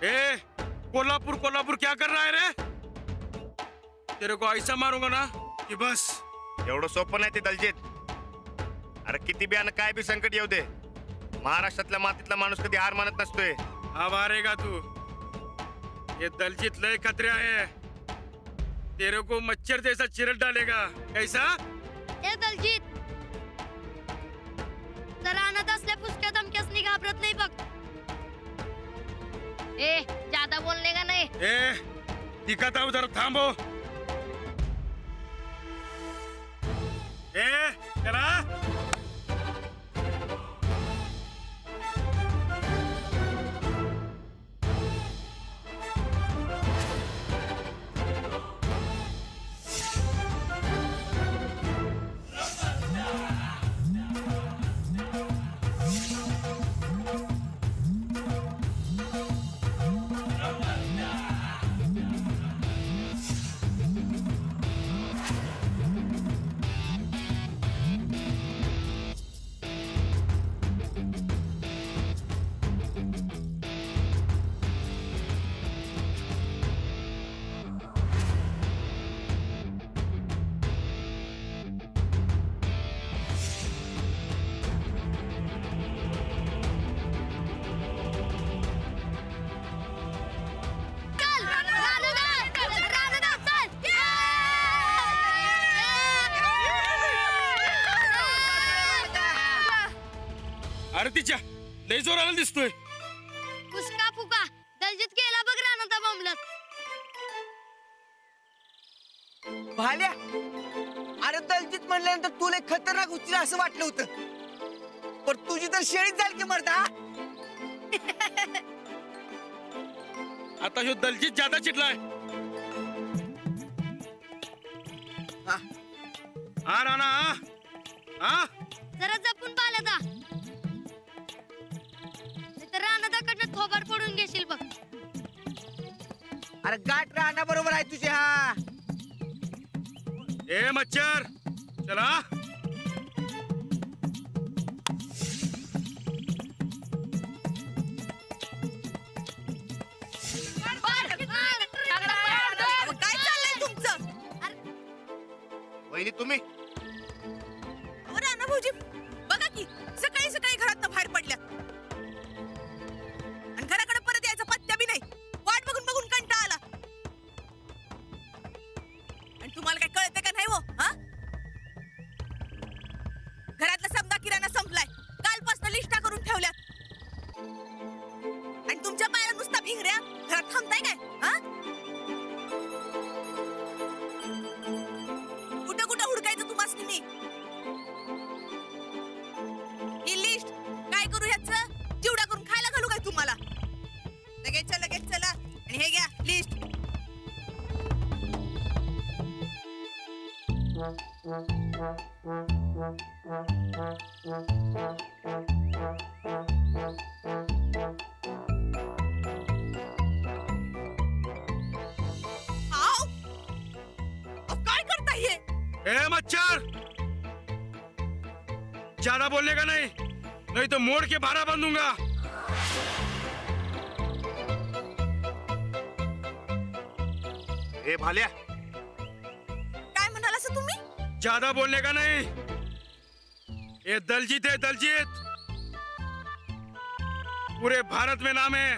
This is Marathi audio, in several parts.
ए कोल्हापुर कोल्हापुर क्या कर रहा है रे? तेरे को ऐसा मारूंगा ना कि बस. एवढं सोपं नाही ते दलजीत. अरे किती बी आणि काय बी संकट येऊ दे, महाराष्ट्रातल्या मातीतला माणूस कधी हार मानत नसतोय. अब हारेगा तू. ये दलजीत लय खतरे है. तेरे को मच्छर जैसा चिरट डालेगा. कैसा? ए दलजीत, जरा अनाथ असल्या पुसक्या धमक्यासनी घाबरत नाही बघ. ए ज्यादा बोलने का नाही. ए दिखत आहो जरा थांबो. ए चला. अरे तिच्या लय जोराला दिसतोय. पुसका फुका दलजीत गेला बघ रानात बोंबलत. भाल्या, अरे दलजीत म्हणल्यानंतर तुला खतरनाक उचल असं वाटलं होतं, पण तुझी तर शेळीच झाली की मर्दा. आता ह्यो दलजीत ज्यादा चिडलाय. हा. हा राणा हा. जरा जपून पालता, नाहीतर रानादाकडनं थोबाड पडून घेशील बघ. अरे गाठ राहण्या बरोबर आहे तुझे. हा ए मच्छर चला. काय चाललंय तुमचं? वहिनी तुम्ही राणा भाऊजी बघा की सकाळी सकाळी घरात बाहेर पडल्या आणि घराकडे परत यायचा पत्त्या बी नाही. वाट बघून बघून कंटाळा आला. आणि तुम्हाला काय कळते का नाही हो? हा, घरातला समजा किराणा संपलाय, कालपासून लिस्टा करून ठेवल्यात आणि तुमच्या पायाला नुसता भिंगऱ्या. घरात थांबताय काय? हा, कुठं कुठं हुडकायचं तुम्हाला मी? ही लिस्ट काय करू ह्याचं? चिवडा करून खायला घालू काय तुम्हाला? लगेच चला आणि हे घ्या लिस्ट. आओ, काय करताय हे? ए मच्छर ज्यादा बोलने का नहीं, नहीं तो मोड़ के भारा बांधूंगा. ए भाल्या, काय म्हणाला असं तुम्ही? ज्यादा बोलने का नहीं. ये दलजीत है दलजीत. पूरे भारत में नाम है.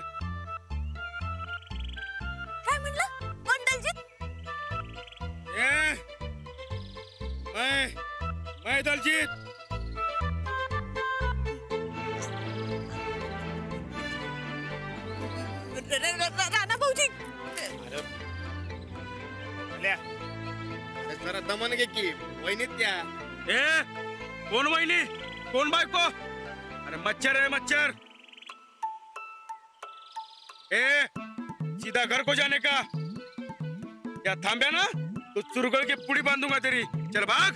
काय म्हणलं? कोण दलजीत? ए मैं दलजीत. राणा भाऊजी, भाल्या, अरे जरा दमन घे की. वहिनीत त्या ए कौन वहिनी कौन बायको? अरे मच्छर है मच्छर. ए सीधा घर को जाने का. या थांब्या ना तो चुरगल के पुड़ी बांधूंगा तेरी. चल भाग.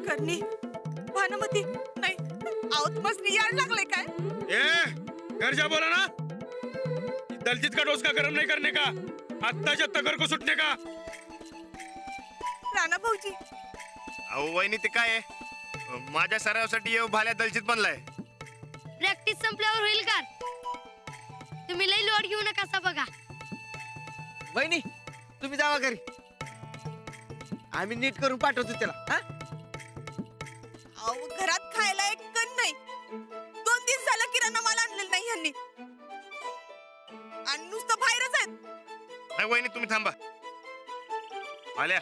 करणी भानुमती नाही आउत मस्त याड लागले काय? ए घर जा बोला ना. दलजीत का डोसका गरम नहीं करने का. आत्ताच्या आत्ता घर को सुटने का. राणा भाऊजी, अहो वहिनी ते काय आहे, माझ्या सरावासाठी येऊ भाल्या दलजीत बनलाय. प्रॅक्टिस संपल्यावर होईल का? तुम्ही लई लोड घेऊ नका असा बघा. वहिनी तुम्ही जावा घरी, आम्ही नीट करून पाठवतो त्याला. हा अहो घरात खायला एक कण नाही. 2 दिवस झालं किराणा माल आणलेला नाही ह्यांनी आणि नुसतं बाहेरच आहेत. नाही वहिनी तुम्ही थांबा. आल्या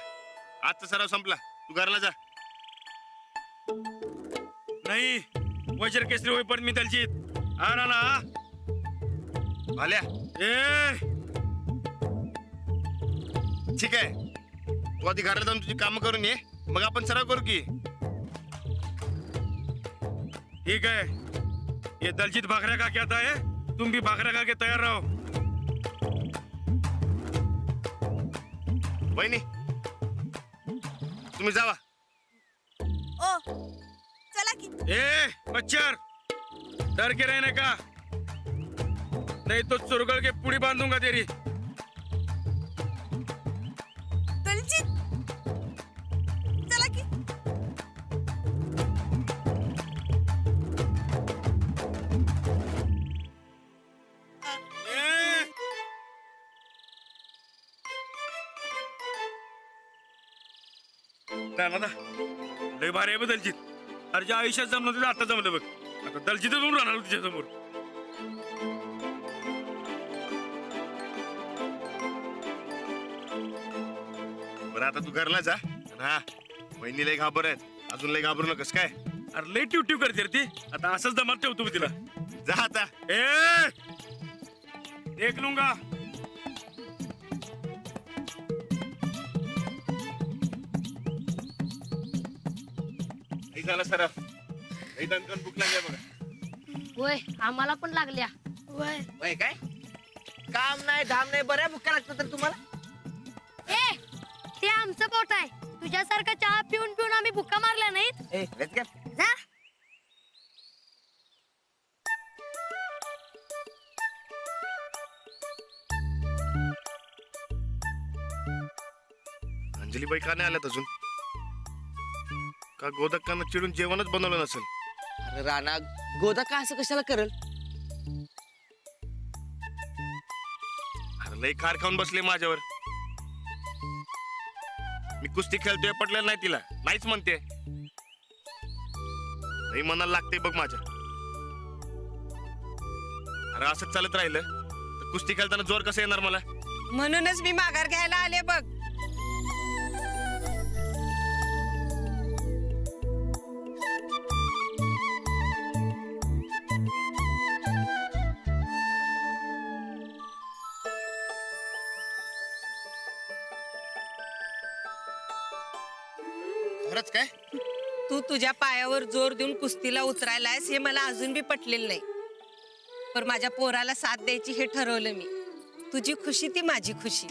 आजचा सराव संपला, तू घरला जा. नाही, वज्र केसरी होईपर्यंत मी दलजीत. हा ना ना. आल्या ए ठीक आहे, तू आधी घरला जाऊन तुझी कामं करून ये, मग आपण सराव करू की. ठीक है, ये दलजीत भाखरा का कहता है, तुम भी भाखरा खा के तैयार रहो. वहिनी तुम्ही जावा. ओ चला की. ए मच्छर, डर के रहने का, नहीं तो चुरगल के पुड़ी बांधूंगा तेरी. दलजीत चला की. ए! ना लय भारी आहे बघ दलजीत. अरे ज्या आयुष्यात जमलं तुझं आता जमलं बघ. आता दलजीतच होऊन राहणार तुझ्या समोर. बरं आता तू घरला जा. हा वहिनी लय घाबर आहेत, अजून लय घाबरू नकस काय. अरे लय टिव टिव करते रे ती. आता असंच दमात ठेवतो मी तिला. जा आता. ए देख लूंगा. हे झालं सराव. लय दणकन भूक लागली बघा. होय आम्हाला पण लागल्या. होय वय काय काम नाही धाम नाही, बऱ्या भुका लागतं तर तुम्हाला. ए ते आमचं पोट आहे. तुझ्यासारखा चहा पिऊन पिऊन आम्ही भुका मारल्या नाहीत. ए let's go. जा. अंजलीबाई का नाही आल्यात अजून? का गोदक्कांना चिडून जेवणच बनवलं नसेल? अरे राणा गोदा का असं कशाला करल? अरे लय खार खाऊन बसले माझ्यावर. मी कुस्ती खेळतोय पटलेलं नाही तिला, नाहीच म्हणते. लय मनाला लागते बघ माझ्या. अरे असंच चालत राहिलं तर कुस्ती खेळताना जोर कसं येणार मला? म्हणूनच मी माघार घ्यायला आले बघ. खरंच काय? तू तुझ्या पायावर जोर देऊन कुस्तीला उतरायलायस हे मला अजून बी पटलेलं नाही. पण माझ्या पोराला साथ द्यायची हे ठरवलं मी. तुझी खुशी ती माझी खुशी.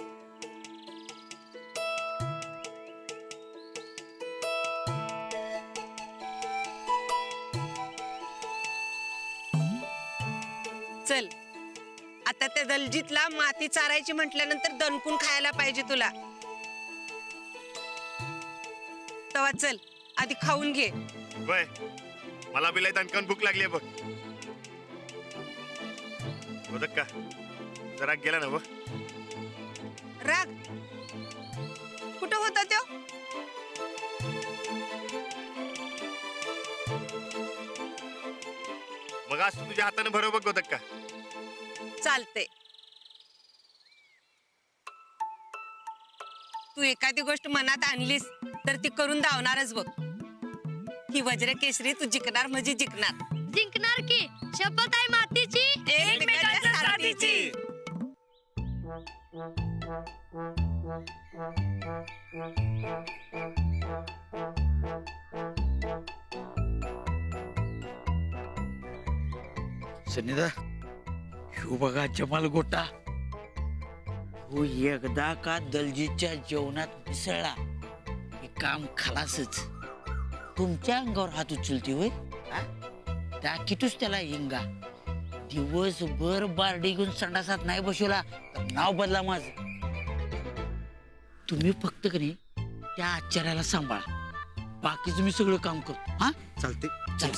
चल आता त्या दलजीतला माती चारायची म्हटल्यानंतर दणकून खायला पाहिजे तुला. तवा चल आधी खाऊन घे. वय मला बी लय दणकन भूक लागली बघ. गोदक्का जरा गेला ना बघ. राग कुठं होता तो? मग आज तू तुझ्या हाताने बरोबर गोदक्का. चालते. तू एखादी गोष्ट मनात आणलीस तर ती करून धावणारच बघ. ही वज्र केसरी तू जिंकणार म्हणजे जिंकणार. जिंकणार की शपथ आहे मातीची एकमेकांच्या साथीची. सनिदा ह्यो बघा जमाल गोटा. हो एकदा का दलजीच्या जेवणात मिसळला हे काम खलासच. तुमच्या अंगावर हात उचलते होय. टाकीतूच त्याला हिंगा. दिवसभर बारडी घेऊन संडासात नाही बसवला तर नाव बदला माझं. तुम्ही फक्त कधी त्या आचार्याला सांभाळा, बाकीचं मी सगळं काम करतो. हा चालते चल.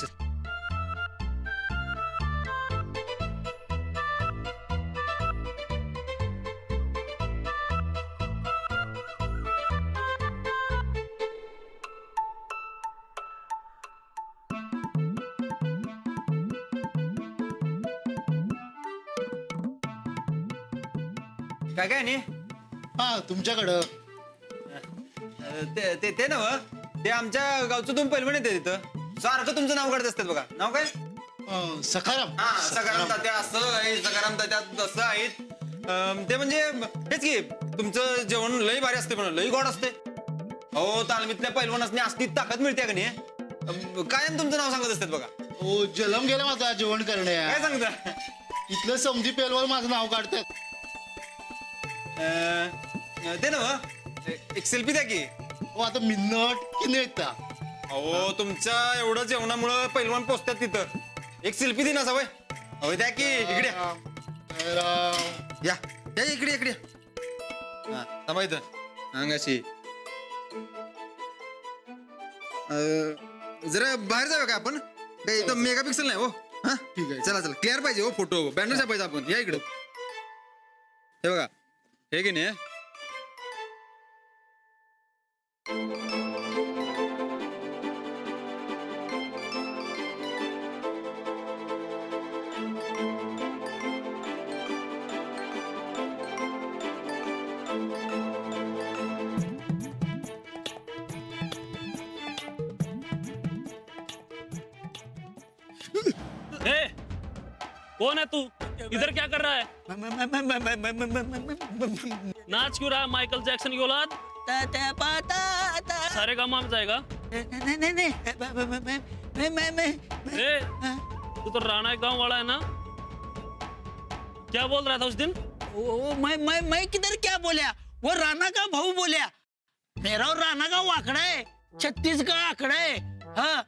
काय काय नाही हा तुमच्याकडं ते नव ते आमच्या गावचं तुम्ही पहिलवान येते तिथं सारखं तुमचं नाव काढत असतात बघा. नाव काय? सखाराम. हा सकाराम तात्या असं आहे, सकाराम तात्या तसं आहेत. ते म्हणजे हेच की तुमचं जेवण लई भारी असते पण लई गोड असते. हो तालमीतल्या पैलवानासनी असती ताकद मिळते का नाही कायम तुमचं नाव सांगत असतात बघा. ओ जलम गेला माझा जेवण करण्या. काय सांगता? इथलं समधी पेलवर माझं नाव काढतात. ते ना एक सेल्फी द्या की. हो आता मिन्नट की नेता. अहो तुमच्या एवढं जेवणामुळं पैलवान पोचतात तिथं. एक सेल्फी दे ना सवय. अहो द्या की इकडे या या इकडे इकडे हा थांबा इथं अंगाशी. जरा बाहेर जाऊया का आपण? काय इथं मेगा पिक्सल नाही हो. हा ठीक आहे. चला चला क्लिअर पाहिजे हो फोटो. बॅनर छापायचा आपण. या इकडे हे बघा हे की नाही. ए, कौन है तू? इधर क्या कर रहा है? नाच क्यों रहा है माइकल जैक्सन की औलाद? सारे काम में जाएगा? ए, तू तो राणा गांव वाला है ना? क्या बोल रहा था उस दिन? मैं किधर क्या बोलिया? वो राणा का भाऊ बोलिया. मेरा और राणा का आंकड़ा है, 36 का आंकड़ा है. हाँ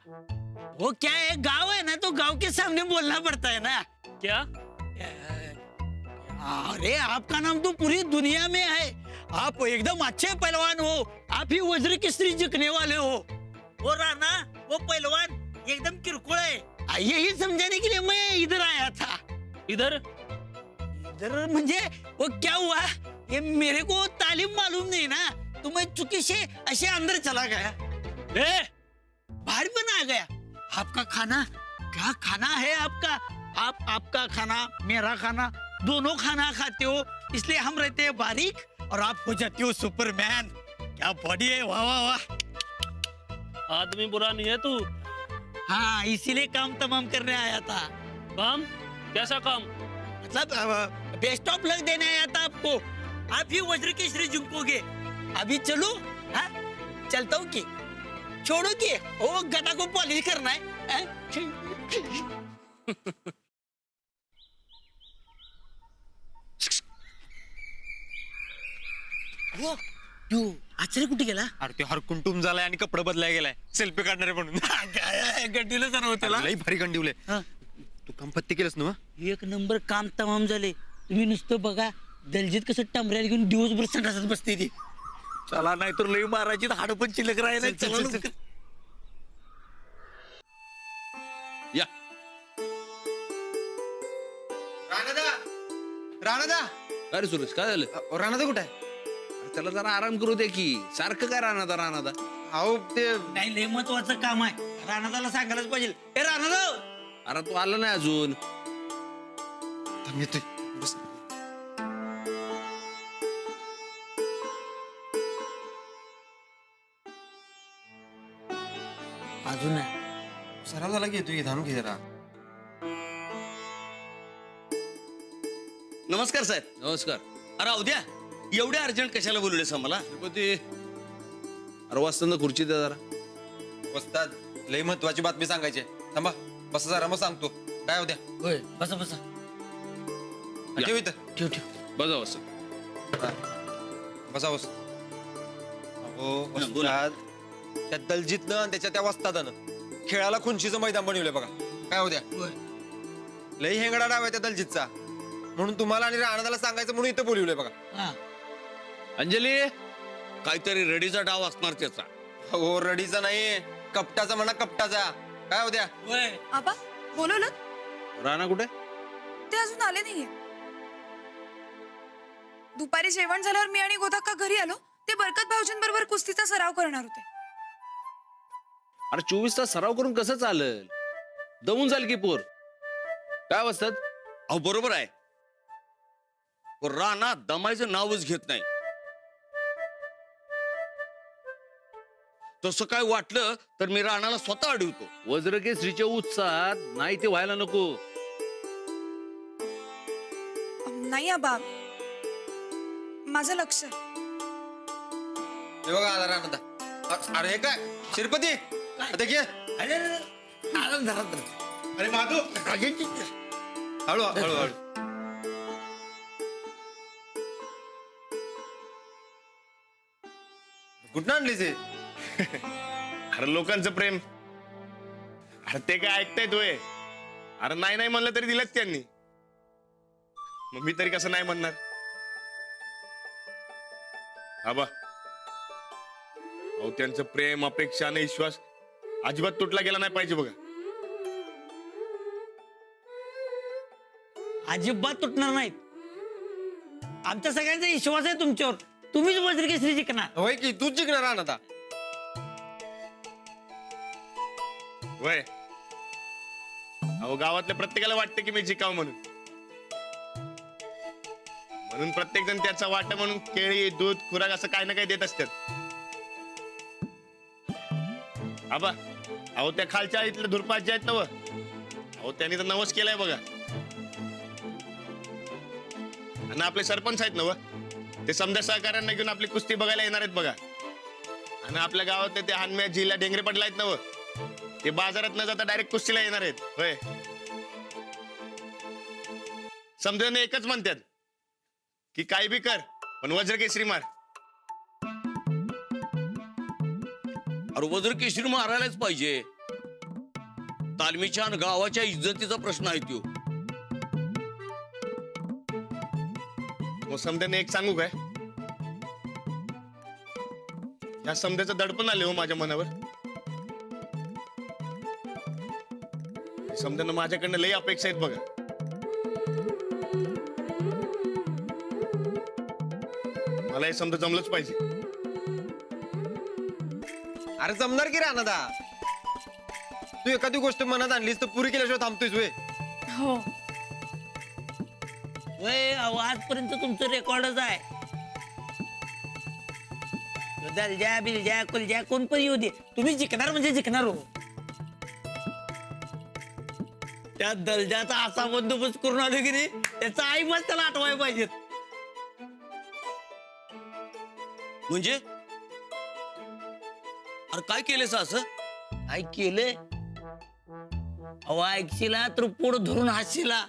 वो क्या है, गांव है ना तो गांव के सामने बोलना पड़ता है ना. क्या? अरे आपका नाम तो पूरी दुनिया में है. आप एकदम अच्छे पहलवान हो. आप ही वज्र केसरी जीतने वाले हो. वो राणा वो पहलवान एकदम किरकोळ है. यही समझाने के लिए मैं इधर आया था. इधर? इधर म्हणजे वो क्या हुआ, ये मेरे को तालीम मालूम नहीं ना, तो मैं चुकी से ऐसे अंदर चला गया. ए, बाहर बन आ गया. आपका खाना क्या खाना है आपका? आपका खाना मेरा खाना दोनों खाना खाते हो, इसलिए हम रहते हैं बारीक और आप हो जाते हो सुपरमैन. क्या बॉडी है, वाह वाह वाह. आदमी बुरा नहीं है तू. हाँ इसीलिए काम तमाम करने आया था. काम? कैसा काम? मतलब बेस्ट ऑफ लक देने आया था आपको. आप ही वज्र केसरी जिंकोगे. अभी चलो. हाँ चलता हूँ कि छोड़ो कि वो गधा को पॉलिश करना है. वो तू आचार्य कुठे गेला? अरे ते हरकुंटुम झालाय आणि कपडे बदलाय गेलाय सेल्फी काढणारे म्हणून. गड्डीला जाणवत त्याला. लई भारी गंडिवले. हा. तू काम पत्ती केलंस ना? एक नंबर काम तमाम झाले. तुम्ही नुसतं बघा दलजीत कसं टमऱ्याला घेऊन दिवसभर संडासात बसते ती. चला नाही तर लई मारायची हाड पण चिलक राहिला. या राणादा राणादा. अरे सुरेश काय झालं? राणादा कुठे आहे? अरे त्याला जरा आराम करू दे की. सारखं काय राहणार? अहो ते नाही लय महत्वाचं काम आहे. राणादाला सांगायलाच पाहिजे. ए राणादा. अरे तू आला नाही अजून. थांब येतोय बस. अजून नाही. सराव झाला की येतोय. थांब की जरा. नमस्कार साहेब. नमस्कार. अरे उद्या एवढे अर्जंट कशाला बोलवलेस आम्हाला? श्रीपती अरे वाचताना खुर्ची द्या जरा. वस्ताद लई महत्वाची बातमी सांगायची आहे. थांबा बस जरा मग सांगतो. काय होत्या होय बसा बसा. ठेव इथं. ठेव ठेव. बजा बस. बसा बस. हो वस्ताद त्या दलजीतनं आणि त्याच्या त्या वस्तादानं खेळाला खुंशीचं मैदान बनवलंय बघा. काय होत्या होय. लई हेंगडा डाव आहे त्या दलजीतचा. म्हणून तुम्हाला आणि राणादाला सांगायचं म्हणून इथं बोलवलंय बघा. हा अंजली काहीतरी रडीचा डाव असणार त्याचा. हो रडीचा नाही कपटाचा म्हणा कपटाचा. काय होत्या होय. आबा बोलवलं? राणा कुठे? ते अजून आले नाहीये. दुपारी जेवण झाल्यावर मी आणि गोदाक्का घरी आलो. ते बरकत भाऊजींबरोबर कुस्तीचा सराव करणार होते. अरे 24 तास सराव करून कसं चालेल? दमून जाईल की पोर. काय वाजतात? अहो बरोबर आहे. पण राणा दमायचं नावच घेत नाही. तसं काय वाटलं तर मी राणाला स्वतः अडवतो. वज्रकेसरीच्या उत्साहात नाही ते व्हायला नको. नाही आबा, माझं लक्ष आहे. हे बघा आला राणा. अरे हे काय शिरपती आता घे. अरे अरे माधू हळू हळू हळू. कुठं आणलीस हे? अरे लोकांचं प्रेम. अरे ते काय ऐकतायत होय? अरे नाही नाही म्हणलं तरी दिलंच त्यांनी. मग मी तरी कसं नाही म्हणणार? आबा अहो त्यांचं प्रेम, अपेक्षा आणि विश्वास अजिबात तुटला गेला नाही पाहिजे बघा. अजिबात तुटणार नाहीत. आमच्या सगळ्यांचा विश्वास आहे तुमच्यावर. तुम्हीच वज्रकेसरी जिंकणार. होय की तूच जिंकणार राणा आता. वय अहो गावातल्या प्रत्येकाला वाटतं की मी जिकाव म्हणून. म्हणून प्रत्येक जण त्याचा वाटा म्हणून केळी, दूध, खुराक असं काही ना काही देत असतात. आबा अहो त्या खालच्या इथल्या धुरपाचे आहेत ना व, अहो त्यांनी तर नवस केलाय बघा. आणि आपले सरपंच आहेत ना व, ते समजा सहकार्यांना घेऊन आपली कुस्ती बघायला येणार आहेत बघा. आणि आपल्या गावातले ते हानम्या जिल्हा डेंगरे पडला आहेत ना व, ते बाजारात न जाता डायरेक्ट कुस्तीला येणार आहेत. होय समजा एकच म्हणतात की काही बी कर पण वज्रकेसरी मार. अरे वज्रकेसरी मारायलाच पाहिजे. तालमीच्या आणि गावाच्या इज्जतीचा प्रश्न आहे तो. मग समध्याने एक सांगू काय, या समध्याचं दडपण आले हो माझ्या मनावर. समध्यानं माझ्याकडनं लई अपेक्षा आहेत बघा. मला हे समजा जमलंच पाहिजे. अरे जमणार की राणा दा. तू एखादी गोष्ट मनात आणलीस तर पुरी केल्याशिवाय थांबतोयस होय? हो. अहो आजपर्यंत तुमचं रेकॉर्डच आहे. दलजा बिलजा कुलजा कोण पण येऊ दे, तुम्ही जिंकणार म्हणजे जिंकणार हो. त्या दलजाचा असा बंदोबस्त करून आलो की नाही, त्याचा आई मग त्याला आठवायला पाहिजेत. म्हणजे अरे काय केलंस असं? काय केलंय? अहो ऐकशीला तर पोट धरून हसशीला.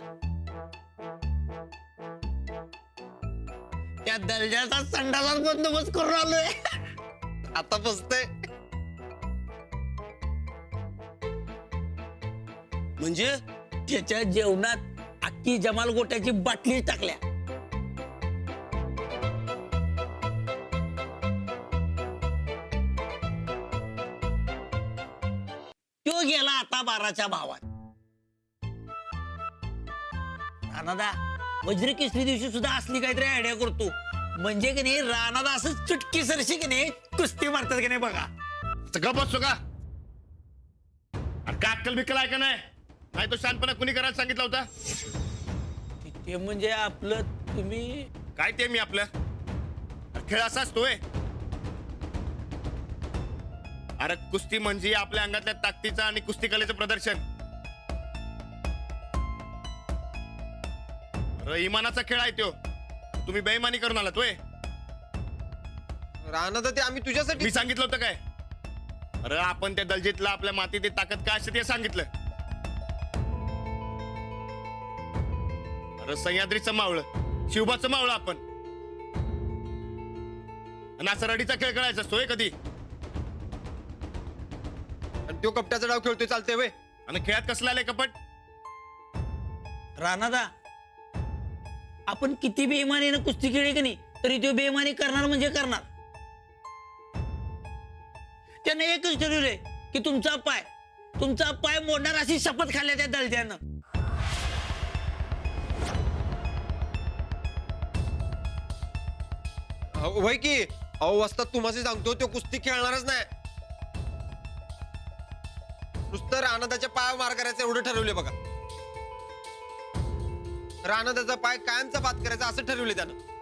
त्या दलजाचा संडाचा बंदोबस्त करून आलोय. आता बसतय. म्हणजे त्याच्या जेवणात अख्खी जमाल गोट्याची बाटली टाकल्या. तो गेला आता 12च्या भावात. राणादा वज्रकेसरी दिवशी सुद्धा असली काहीतरी आयडिया करतो, म्हणजे की नाही राणादा असं चुटकी सरशी की नाही कुस्ती मारतात की नाही बघा. गप बसतो का? अरे का अक्कल बिक्कल आहे का नाही? नाही तो शानपणा कुणी करायला सांगितला होता? ते म्हणजे आपलं तुम्ही काय ते मी आपलं खेळ असा असतोय. अरे कुस्ती म्हणजे आपल्या अंगातल्या ताकदीचं आणि कुस्ती कलेचं प्रदर्शन. अरे इमानाचा खेळ आहे तो. तुम्ही बेईमानी करून आलात होय. राणा दा ते आम्ही तुझ्यासाठी. मी सांगितलं होतं काय? अरे आपण त्या दलजीतला आपल्या मातीत ताकद काय असते ते सांगितलं. अरे सह्याद्रीचं मावळं, शिवबाचं मावळं आपण. आणि असा रडीचा खेळ खेळायचा असतोय कधी? आणि तो कपट्याचा डाव खेळतोय चालतंय वय? आणि खेळात कसला आलंय कपट? राणादा आपण किती बेईमानीनं कुस्ती खेळली की नाही, तरी तो बेईमानी करणार म्हणजे करणार. त्याने एकच ठरवलंय की तुमचा पाय मोडणार अशी शपथ खाल्ल्या त्या दलत्यानं. वय की अहो वस्तात तुम्हाला सांगतो तो कुस्ती खेळणारच नाही. नुसतं राणादाच्या पायावर मार करायचं एवढं ठरवले बघा. राणा त्याचा पाय कायमचा बात करायचा असं ठरवले त्यानं